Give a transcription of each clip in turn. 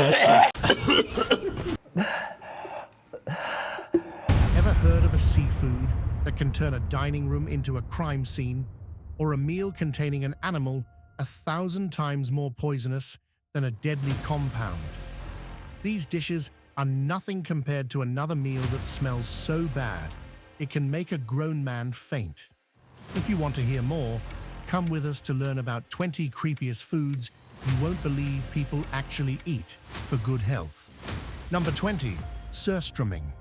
Ever heard of a seafood that can turn a dining room into a crime scene, or a meal containing an animal 1,000 times more poisonous than a deadly compound? These dishes are nothing compared to another meal that smells so bad it can make a grown man faint. If you want to hear more, come with us to learn about 20 creepiest foods you won't believe people actually eat for good health. Number 20. Surstromming.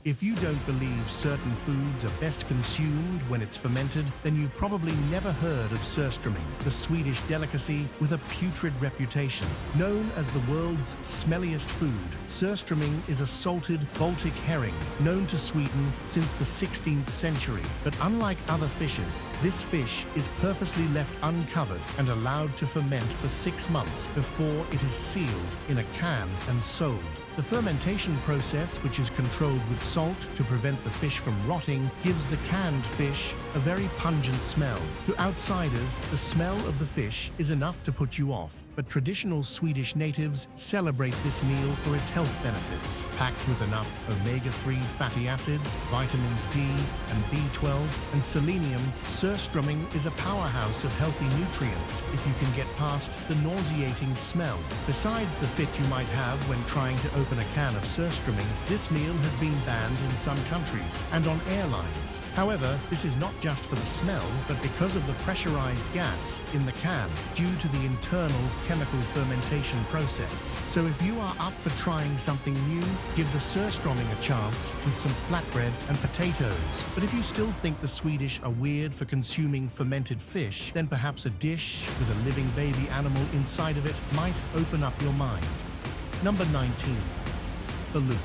If you don't believe certain foods are best consumed when it's fermented, then you've probably never heard of surströmming, the Swedish delicacy with a putrid reputation. Known as the world's smelliest food, surströmming is a salted Baltic herring known to Sweden since the 16th century. But unlike other fishes, this fish is purposely left uncovered and allowed to ferment for 6 months before it is sealed in a can and sold. The fermentation process, which is controlled with salt to prevent the fish from rotting, gives the canned fish a very pungent smell. To outsiders, the smell of the fish is enough to put you off, but traditional Swedish natives celebrate this meal for its health benefits. Packed with enough omega-3 fatty acids, vitamins D and B12, and selenium, surströmming is a powerhouse of healthy nutrients if you can get past the nauseating smell. Besides the fit you might have when trying to open a can of surströmming, this meal has been banned in some countries and on airlines. However, this is not just for the smell, but because of the pressurized gas in the can due to the internal chemical fermentation process. So if you are up for trying something new, give the surströmming a chance with some flatbread and potatoes. But if you still think the Swedish are weird for consuming fermented fish, then perhaps a dish with a living baby animal inside of it might open up your mind. Number 19. Balut.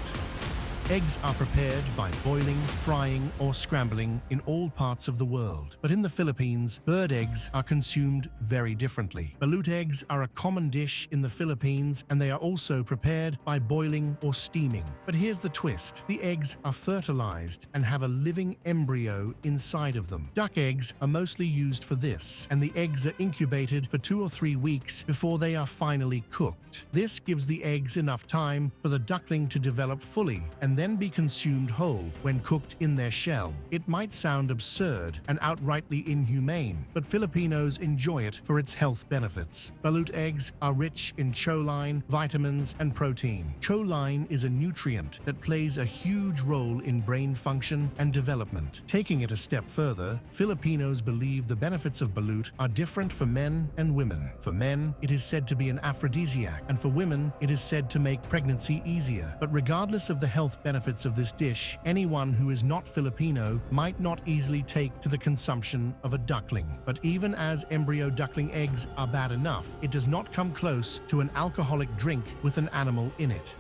Eggs are prepared by boiling, frying, or scrambling in all parts of the world. But in the Philippines, bird eggs are consumed very differently. Balut eggs are a common dish in the Philippines, and they are also prepared by boiling or steaming. But here's the twist. The eggs are fertilized and have a living embryo inside of them. Duck eggs are mostly used for this, and the eggs are incubated for 2 or 3 weeks before they are finally cooked. This gives the eggs enough time for the duckling to develop fully, and then be consumed whole when cooked in their shell. It might sound absurd and outrightly inhumane, but Filipinos enjoy it for its health benefits. Balut eggs are rich in choline, vitamins, and protein. Choline is a nutrient that plays a huge role in brain function and development. Taking it a step further, Filipinos believe the benefits of balut are different for men and women. For men, it is said to be an aphrodisiac, and for women, it is said to make pregnancy easier. But regardless of the health benefits of this dish, anyone who is not Filipino might not easily take to the consumption of a duckling. But even as embryo duckling eggs are bad enough, it does not come close to an alcoholic drink with an animal in it.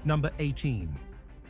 Number 18.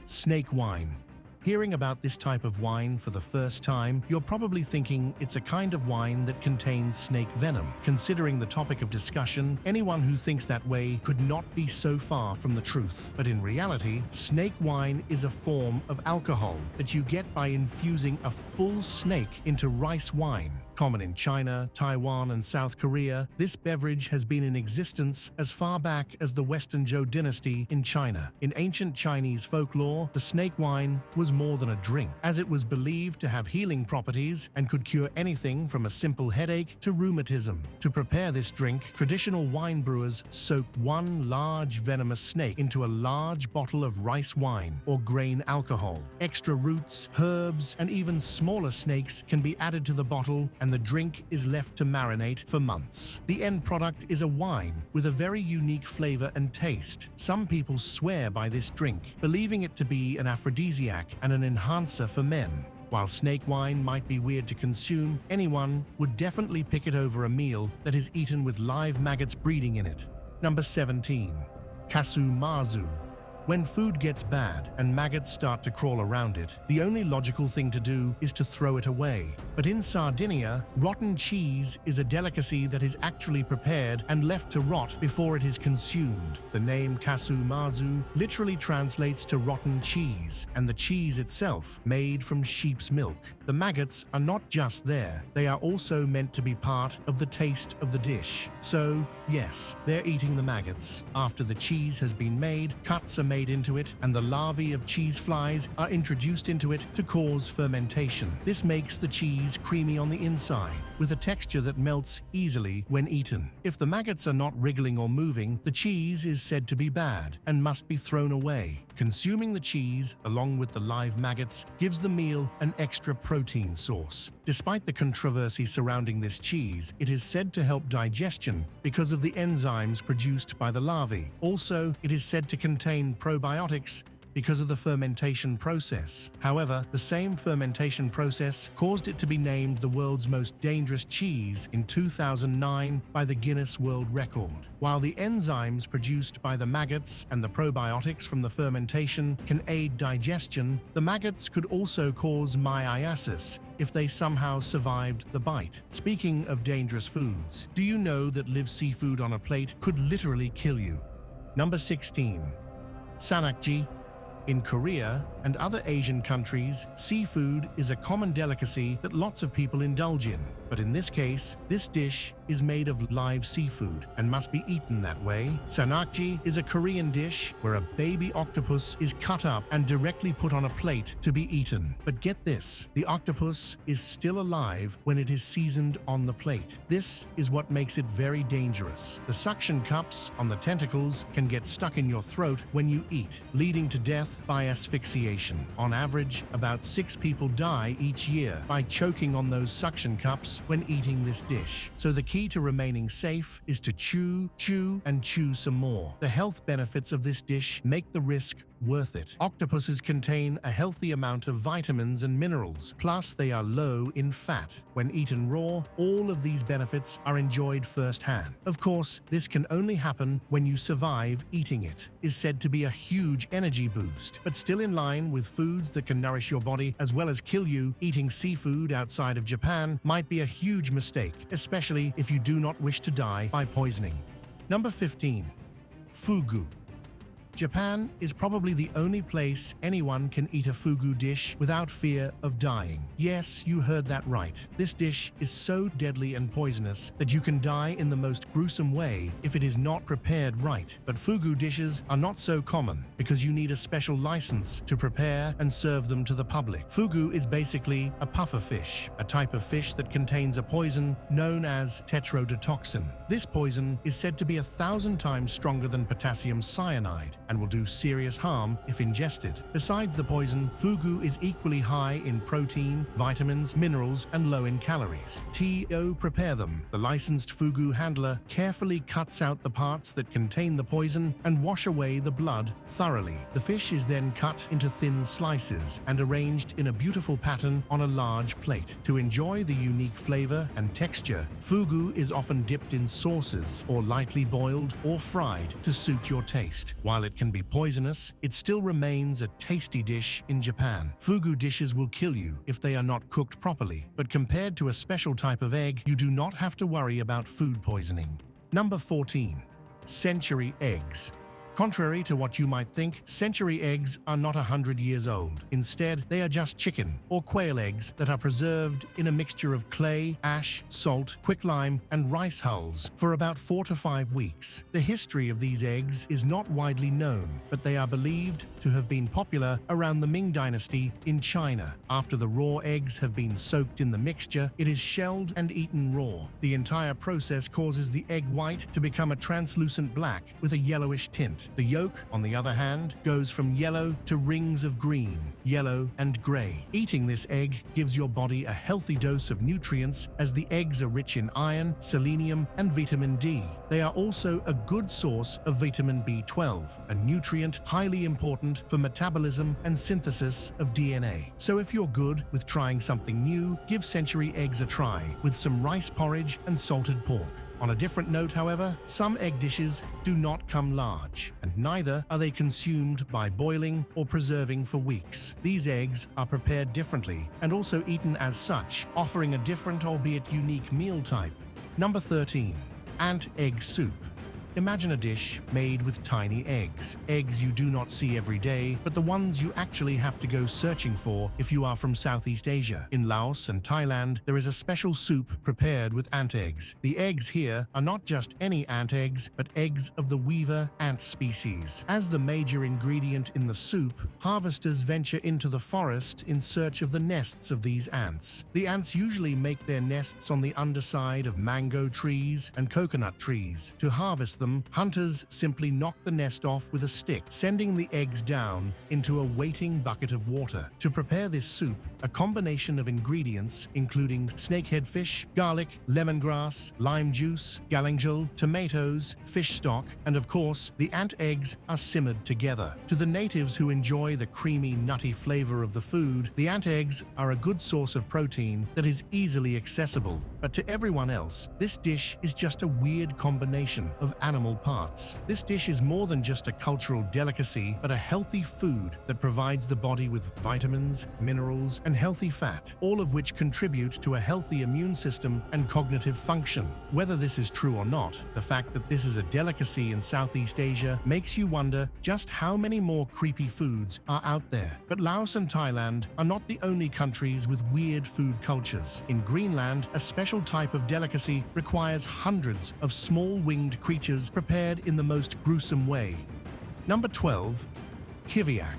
Snake wine. Hearing about this type of wine for the first time, you're probably thinking it's a kind of wine that contains snake venom. Considering the topic of discussion, anyone who thinks that way could not be so far from the truth. But in reality, snake wine is a form of alcohol that you get by infusing a full snake into rice wine. Common in China, Taiwan, and South Korea, this beverage has been in existence as far back as the Western Zhou dynasty in China. In ancient Chinese folklore, the snake wine was more than a drink, as it was believed to have healing properties and could cure anything from a simple headache to rheumatism. To prepare this drink, traditional wine brewers soak one large venomous snake into a large bottle of rice wine or grain alcohol. Extra roots, herbs, and even smaller snakes can be added to the bottle, and the drink is left to marinate for months. The end product is a wine with a very unique flavor and taste. Some people swear by this drink, believing it to be an aphrodisiac and an enhancer for men. While snake wine might be weird to consume, anyone would definitely pick it over a meal that is eaten with live maggots breeding in it. Number 17. Casu Marzu. When food gets bad and maggots start to crawl around it, the only logical thing to do is to throw it away. But in Sardinia, rotten cheese is a delicacy that is actually prepared and left to rot before it is consumed. The name Casu Marzu literally translates to rotten cheese, and the cheese itself made from sheep's milk. The maggots are not just there, they are also meant to be part of the taste of the dish. So, yes, they're eating the maggots. After the cheese has been made, cuts are made into it, and the larvae of cheese flies are introduced into it to cause fermentation. This makes the cheese creamy on the inside, with a texture that melts easily when eaten. If the maggots are not wriggling or moving, the cheese is said to be bad and must be thrown away. Consuming the cheese, along with the live maggots, gives the meal an extra protein source. Despite the controversy surrounding this cheese, it is said to help digestion because of the enzymes produced by the larvae. Also, it is said to contain probiotics because of the fermentation process. However, the same fermentation process caused it to be named the world's most dangerous cheese in 2009 by the Guinness World Record. While the enzymes produced by the maggots and the probiotics from the fermentation can aid digestion, the maggots could also cause myiasis if they somehow survived the bite. Speaking of dangerous foods, do you know that live seafood on a plate could literally kill you? Number 16. Sannakji. In Korea and other Asian countries, seafood is a common delicacy that lots of people indulge in. But in this case, this dish is made of live seafood and must be eaten that way. Sannakji is a Korean dish where a baby octopus is cut up and directly put on a plate to be eaten. But get this, the octopus is still alive when it is seasoned on the plate. This is what makes it very dangerous. The suction cups on the tentacles can get stuck in your throat when you eat, leading to death by asphyxiation. On average, about 6 people die each year by choking on those suction cups when eating this dish. So the key to remaining safe is to chew, and chew some more. The health benefits of this dish make the risk worth it. Octopuses contain a healthy amount of vitamins and minerals, plus they are low in fat. When eaten raw, all of these benefits are enjoyed firsthand. Of course, this can only happen when you survive eating it. Is said to be a huge energy boost, but still in line with foods that can nourish your body as well as kill you. Eating seafood outside of Japan might be a huge mistake, especially if you do not wish to die by poisoning. Number 15. Fugu. Japan is probably the only place anyone can eat a fugu dish without fear of dying. Yes, you heard that right. This dish is so deadly and poisonous that you can die in the most gruesome way if it is not prepared right. But fugu dishes are not so common because you need a special license to prepare and serve them to the public. Fugu is basically a pufferfish, a type of fish that contains a poison known as tetrodotoxin. This poison is said to be 1,000 times stronger than potassium cyanide and will do serious harm if ingested. Besides the poison, fugu is equally high in protein, vitamins, minerals, and low in calories. To prepare them, the licensed fugu handler carefully cuts out the parts that contain the poison and wash away the blood thoroughly. The fish is then cut into thin slices and arranged in a beautiful pattern on a large plate. To enjoy the unique flavor and texture, fugu is often dipped in sauces or lightly boiled or fried to suit your taste. While it can be poisonous, it still remains a tasty dish in Japan. Fugu dishes will kill you if they are not cooked properly, but compared to a special type of egg, you do not have to worry about food poisoning. Number 14. Century eggs. Contrary to what you might think, century eggs are not 100 years old. Instead, they are just chicken or quail eggs that are preserved in a mixture of clay, ash, salt, quicklime, and rice hulls for about 4 to 5 weeks. The history of these eggs is not widely known, but they are believed to have been popular around the Ming Dynasty in China. After the raw eggs have been soaked in the mixture, it is shelled and eaten raw. The entire process causes the egg white to become a translucent black with a yellowish tint. The yolk, on the other hand, goes from yellow to rings of green, yellow, and gray. Eating this egg gives your body a healthy dose of nutrients as the eggs are rich in iron, selenium, and vitamin D. They are also a good source of vitamin B12, a nutrient highly important for metabolism and synthesis of DNA. So if you're good with trying something new, give century eggs a try with some rice porridge and salted pork. On a different note, however, some egg dishes do not come large, and neither are they consumed by boiling or preserving for weeks. These eggs are prepared differently and also eaten as such, offering a different albeit unique meal type. Number 13. Ant egg soup. Imagine a dish made with tiny eggs. Eggs you do not see every day, but the ones you actually have to go searching for if you are from Southeast Asia. In Laos and Thailand, there is a special soup prepared with ant eggs. The eggs here are not just any ant eggs, but eggs of the weaver ant species. As the major ingredient in the soup, harvesters venture into the forest in search of the nests of these ants. The ants usually make their nests on the underside of mango trees and coconut trees. To harvest them, hunters simply knock the nest off with a stick, sending the eggs down into a waiting bucket of water. To prepare this soup, a combination of ingredients including snakehead fish, garlic, lemongrass, lime juice, galangal, tomatoes, fish stock, and of course, the ant eggs are simmered together. To the natives who enjoy the creamy, nutty flavor of the food, the ant eggs are a good source of protein that is easily accessible. But to everyone else, this dish is just a weird combination of animal parts. This dish is more than just a cultural delicacy, but a healthy food that provides the body with vitamins, minerals, and healthy fat, all of which contribute to a healthy immune system and cognitive function. Whether this is true or not, the fact that this is a delicacy in Southeast Asia makes you wonder just how many more creepy foods are out there. But Laos and Thailand are not the only countries with weird food cultures. In Greenland, a special type of delicacy requires hundreds of small winged creatures prepared in the most gruesome way. Number 12. Kiviak.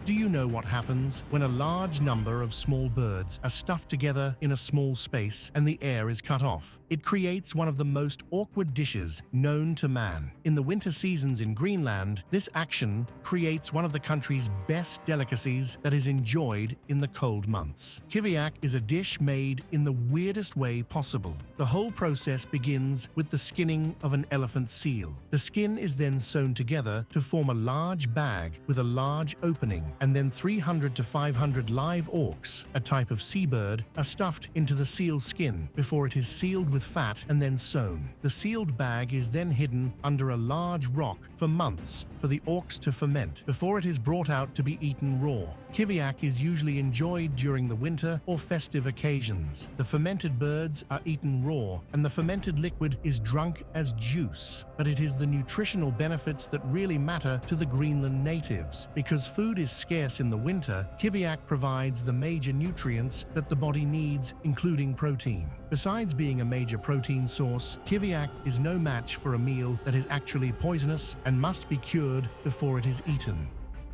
Do you know what happens when a large number of small birds are stuffed together in a small space and the air is cut off? It creates one of the most awkward dishes known to man. In the winter seasons in Greenland, this action creates one of the country's best delicacies that is enjoyed in the cold months. Kiviak is a dish made in the weirdest way possible. The whole process begins with the skinning of an elephant seal. The skin is then sewn together to form a large bag with a large opening, and then 300 to 500 live auks, a type of seabird, are stuffed into the seal's skin before it is sealed with fat and then sewn. The sealed bag is then hidden under a large rock for months for the auks to ferment before it is brought out to be eaten raw. Kiviak is usually enjoyed during the winter or festive occasions. The fermented birds are eaten raw, and the fermented liquid is drunk as juice. But it is the nutritional benefits that really matter to the Greenland natives. Because food is scarce in the winter, Kiviak provides the major nutrients that the body needs, including protein. Besides being a major protein source, Kiviak is no match for a meal that is actually poisonous and must be cured before it is eaten.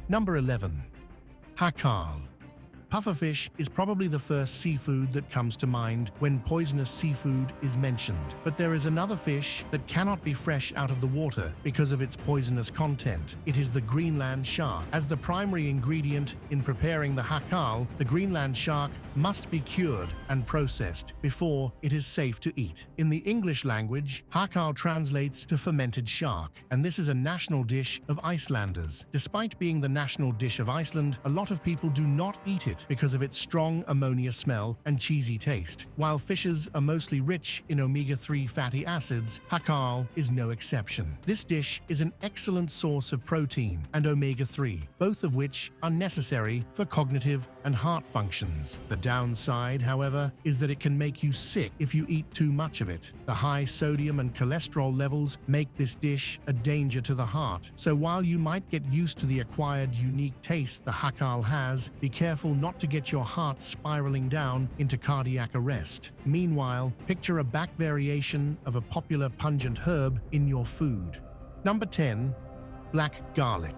Number 11. Hakarl. Pufferfish is probably the first seafood that comes to mind when poisonous seafood is mentioned. But there is another fish that cannot be fresh out of the water because of its poisonous content. It is the Greenland shark. As the primary ingredient in preparing the Hakarl, the Greenland shark must be cured and processed before it is safe to eat. In the English language, Hakarl translates to fermented shark, and this is a national dish of Icelanders. Despite being the national dish of Iceland, a lot of people do not eat it because of its strong ammonia smell and cheesy taste. While fishes are mostly rich in omega-3 fatty acids, Hakarl is no exception. This dish is an excellent source of protein and omega-3, both of which are necessary for cognitive and heart functions. The downside, however, is that it can make you sick if you eat too much of it. The high sodium and cholesterol levels make this dish a danger to the heart. So while you might get used to the acquired unique taste the Hakarl has, be careful not to get your heart spiraling down into cardiac arrest. Meanwhile, picture a back variation of a popular pungent herb in your food. Number 10. Black garlic.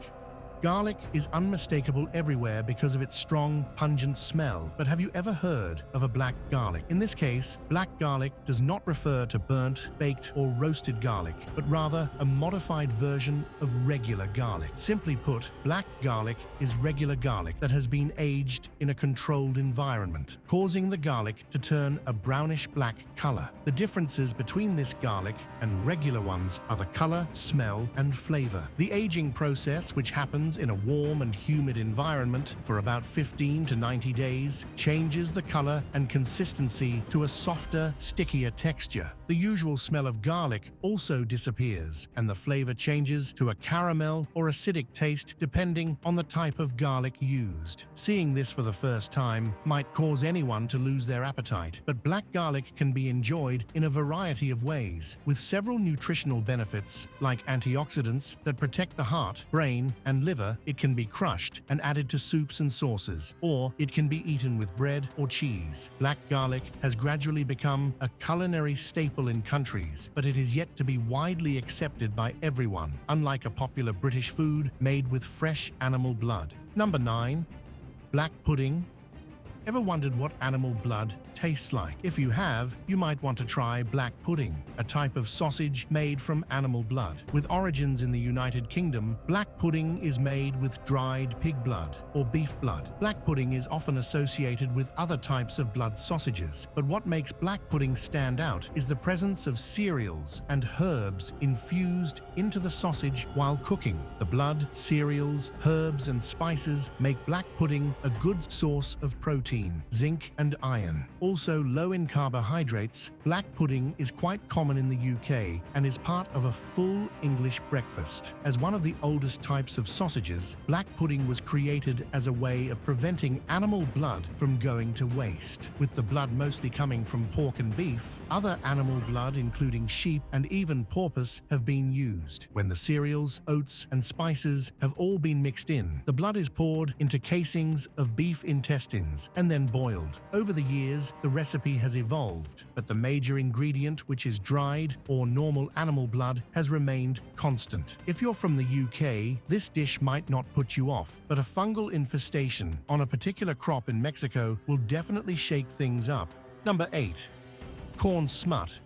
Garlic is unmistakable everywhere because of its strong, pungent smell. But have you ever heard of a black garlic? In this case, black garlic does not refer to burnt, baked, or roasted garlic, but rather a modified version of regular garlic. Simply put, black garlic is regular garlic that has been aged in a controlled environment, causing the garlic to turn a brownish-black color. The differences between this garlic and regular ones are the color, smell, and flavor. The aging process, which happens onions in a warm and humid environment for about 15 to 90 days changes the color and consistency to a softer, stickier texture. The usual smell of garlic also disappears, and the flavor changes to a caramel or acidic taste depending on the type of garlic used. Seeing this for the first time might cause anyone to lose their appetite, but black garlic can be enjoyed in a variety of ways, with several nutritional benefits like antioxidants that protect the heart, brain, and liver. It can be crushed and added to soups and sauces, or it can be eaten with bread or cheese. Black garlic has gradually become a culinary staple in countries, but it is yet to be widely accepted by everyone, unlike a popular British food made with fresh animal blood. Number 9. Black pudding. Ever wondered what animal blood tastes like? If you have, you might want to try black pudding, a type of sausage made from animal blood. With origins in the United Kingdom, black pudding is made with dried pig blood or beef blood. Black pudding is often associated with other types of blood sausages, but what makes black pudding stand out is the presence of cereals and herbs infused into the sausage while cooking. The blood, cereals, herbs, and spices make black pudding a good source of protein, zinc, and iron. Also low in carbohydrates, black pudding is quite common in the UK and is part of a full English breakfast. As one of the oldest types of sausages, black pudding was created as a way of preventing animal blood from going to waste. With the blood mostly coming from pork and beef, other animal blood, including sheep and even porpoise, have been used. When the cereals, oats, and spices have all been mixed in, the blood is poured into casings of beef intestines and then boiled. Over the years, the recipe has evolved, but the major ingredient, which is dried or normal animal blood, has remained constant. If you're from the UK, this dish might not put you off, but a fungal infestation on a particular crop in Mexico will definitely shake things up. Number 8. Corn smut.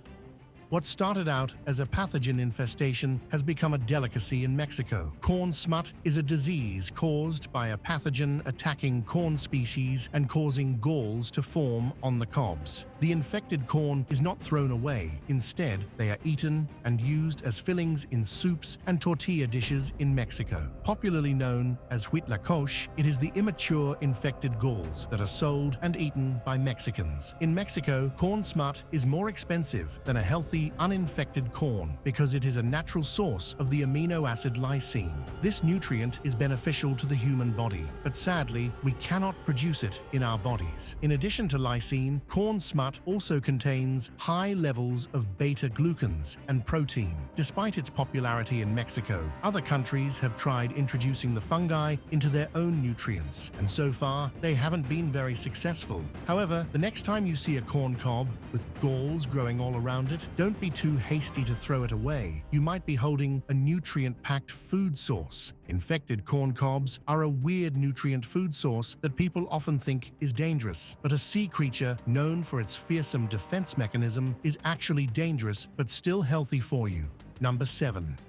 What started out as a pathogen infestation has become a delicacy in Mexico. Corn smut is a disease caused by a pathogen attacking corn species and causing galls to form on the cobs. The infected corn is not thrown away. Instead, they are eaten and used as fillings in soups and tortilla dishes in Mexico. Popularly known as huitlacoche, it is the immature infected galls that are sold and eaten by Mexicans. In Mexico, corn smut is more expensive than a healthy, uninfected corn because it is a natural source of the amino acid lysine. This nutrient is beneficial to the human body, but sadly, we cannot produce it in our bodies. In addition to lysine, corn smut also contains high levels of beta-glucans and protein. Despite its popularity in Mexico, other countries have tried introducing the fungi into their own nutrients, and so far, they haven't been very successful. However, the next time you see a corn cob with galls growing all around it, don't be too hasty to throw it away. You might be holding a nutrient-packed food source. Infected corn cobs are a weird nutrient food source that people often think is dangerous, but a sea creature known for its fearsome defense mechanism is actually dangerous but still healthy for you. Number 7.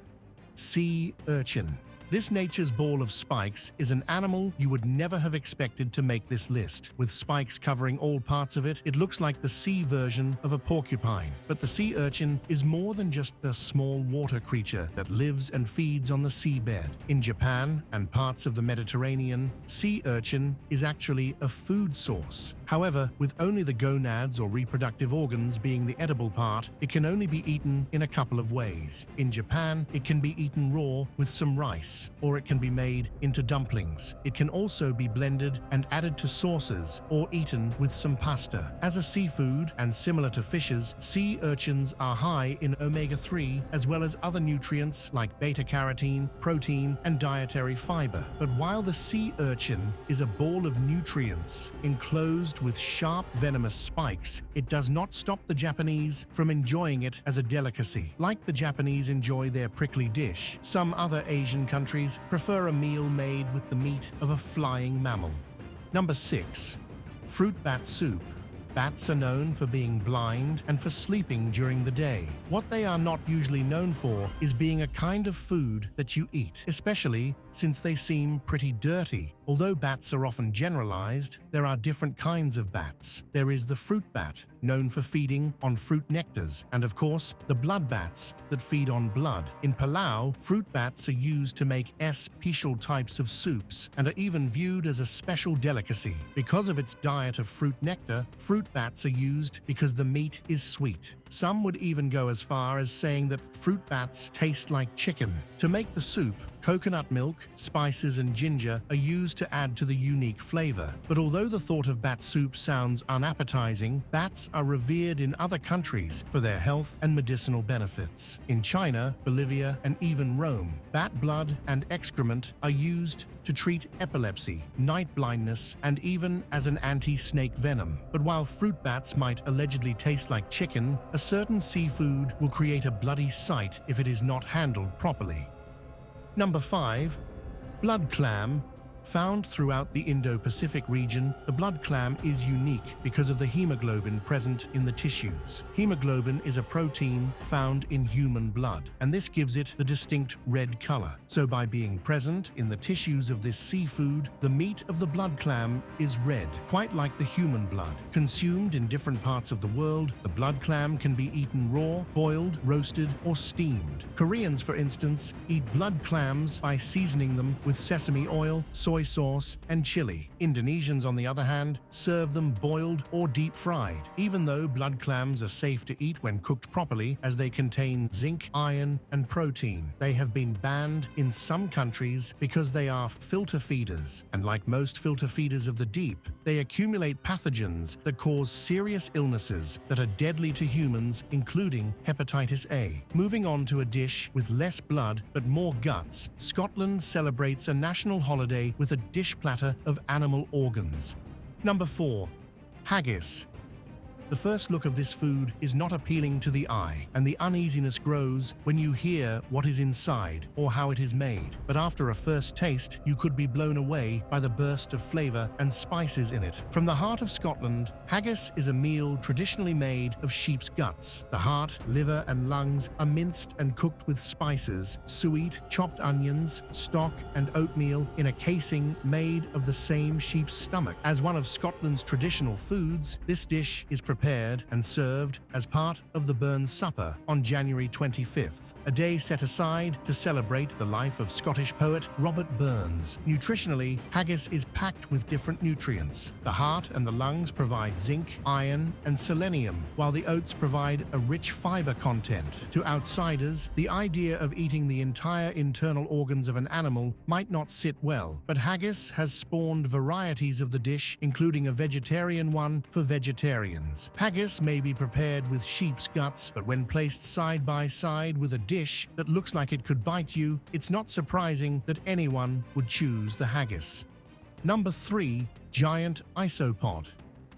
Sea urchin. This nature's ball of spikes is an animal you would never have expected to make this list. With spikes covering all parts of it, it looks like the sea version of a porcupine. But the sea urchin is more than just a small water creature that lives and feeds on the seabed. In Japan and parts of the Mediterranean, sea urchin is actually a food source. However, with only the gonads or reproductive organs being the edible part, it can only be eaten in a couple of ways. In Japan, it can be eaten raw with some rice, or it can be made into dumplings. It can also be blended and added to sauces or eaten with some pasta. As a seafood and similar to fishes, sea urchins are high in omega-3 as well as other nutrients like beta-carotene, protein, and dietary fiber. But while the sea urchin is a ball of nutrients enclosed with sharp venomous spikes, it does not stop the Japanese from enjoying it as a delicacy. Like the Japanese enjoy their prickly dish, some other Asian countries prefer a meal made with the meat of a flying mammal. Number 6. Fruit bat soup. Bats are known for being blind and for sleeping during the day. What they are not usually known for is being a kind of food that you eat, especially since they seem pretty dirty Although bats are often generalized, there are different kinds of bats. There is the fruit bat, known for feeding on fruit nectars, and of course, the blood bats that feed on blood. In Palau, fruit bats are used to make special types of soups and are even viewed as a special delicacy. Because of its diet of fruit nectar, fruit bats are used because the meat is sweet. Some would even go as far as saying that fruit bats taste like chicken. To make the soup, coconut milk, spices, and ginger are used to add to the unique flavor. But although the thought of bat soup sounds unappetizing, bats are revered in other countries for their health and medicinal benefits. In China, Bolivia, and even Rome, bat blood and excrement are used to treat epilepsy, night blindness, and even as an anti-snake venom. But while fruit bats might allegedly taste like chicken, a certain seafood will create a bloody sight if it is not handled properly. Number 5. Blood clam. Found throughout the Indo-Pacific region, the blood clam is unique because of the hemoglobin present in the tissues. Hemoglobin is a protein found in human blood, and this gives it the distinct red color. So by being present in the tissues of this seafood, the meat of the blood clam is red, quite like the human blood. Consumed in different parts of the world, the blood clam can be eaten raw, boiled, roasted, or steamed. Koreans, for instance, eat blood clams by seasoning them with sesame oil, soy sauce, and chili. Indonesians, on the other hand, serve them boiled or deep fried. Even though blood clams are safe to eat when cooked properly, as they contain zinc, iron, and protein, they have been banned in some countries because they are filter feeders. And like most filter feeders of the deep, they accumulate pathogens that cause serious illnesses that are deadly to humans, including hepatitis A. Moving on to a dish with less blood but more guts, Scotland celebrates a national holiday with a dish platter of animal organs. Number 4. Haggis. The first look of this food is not appealing to the eye, and the uneasiness grows when you hear what is inside or how it is made. But after a first taste, you could be blown away by the burst of flavor and spices in it. From the heart of Scotland, haggis is a meal traditionally made of sheep's guts. The heart, liver, and lungs are minced and cooked with spices, suet, chopped onions, stock, and oatmeal in a casing made of the same sheep's stomach. As one of Scotland's traditional foods, this dish is prepared and served as part of the Burns Supper on January 25th, a day set aside to celebrate the life of Scottish poet Robert Burns. Nutritionally, haggis is packed with different nutrients. The heart and the lungs provide zinc, iron, and selenium, while the oats provide a rich fiber content. To outsiders, the idea of eating the entire internal organs of an animal might not sit well, but haggis has spawned varieties of the dish, including a vegetarian one for vegetarians. Haggis may be prepared with sheep's guts, but when placed side by side with a dish that looks like it could bite you, it's not surprising that anyone would choose the haggis. Number 3. Giant isopod.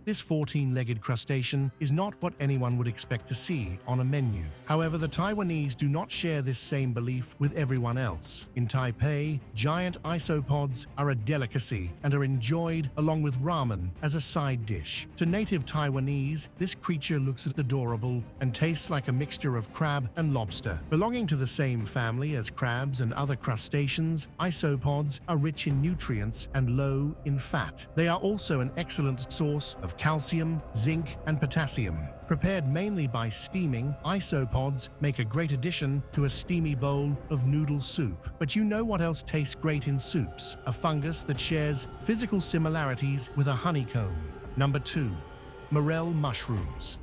This 14-legged crustacean is not what anyone would expect to see on a menu. However, the Taiwanese do not share this same belief with everyone else. In Taipei, giant isopods are a delicacy and are enjoyed along with ramen as a side dish. To native Taiwanese, this creature looks adorable and tastes like a mixture of crab and lobster. Belonging to the same family as crabs and other crustaceans, isopods are rich in nutrients and low in fat. They are also an excellent source of calcium, zinc, and potassium. Prepared mainly by steaming, isopods make a great addition to a steamy bowl of noodle soup. But you know what else tastes great in soups? A fungus that shares physical similarities with a honeycomb. Number 2. Morel mushrooms.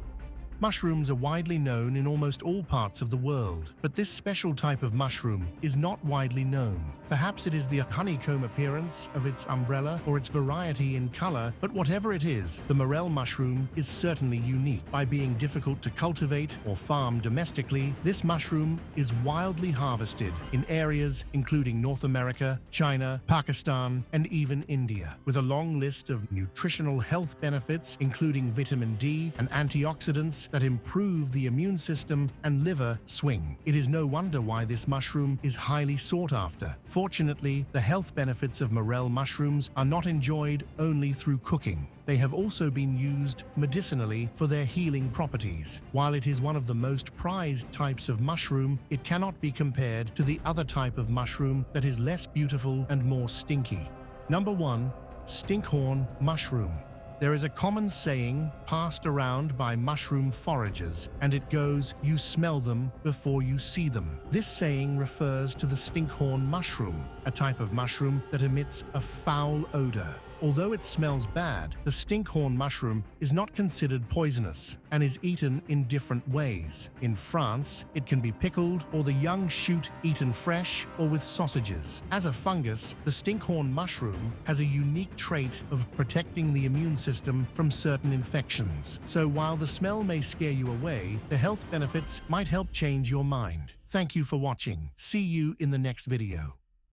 Mushrooms are widely known in almost all parts of the world, but this special type of mushroom is not widely known. Perhaps it is the honeycomb appearance of its umbrella or its variety in color, but whatever it is, the morel mushroom is certainly unique. By being difficult to cultivate or farm domestically, this mushroom is wildly harvested in areas including North America, China, Pakistan, and even India. With a long list of nutritional health benefits, including vitamin D and antioxidants that improve the immune system and liver swing. It is no wonder why this mushroom is highly sought after. Fortunately, the health benefits of morel mushrooms are not enjoyed only through cooking. They have also been used medicinally for their healing properties. While it is one of the most prized types of mushroom, it cannot be compared to the other type of mushroom that is less beautiful and more stinky. Number 1. Stinkhorn mushroom. There is a common saying passed around by mushroom foragers, and it goes, "You smell them before you see them." This saying refers to the stinkhorn mushroom, a type of mushroom that emits a foul odor. Although it smells bad, the stinkhorn mushroom is not considered poisonous and is eaten in different ways. In France, it can be pickled or the young shoot eaten fresh or with sausages. As a fungus, the stinkhorn mushroom has a unique trait of protecting the immune system from certain infections. So while the smell may scare you away, the health benefits might help change your mind. Thank you for watching. See you in the next video.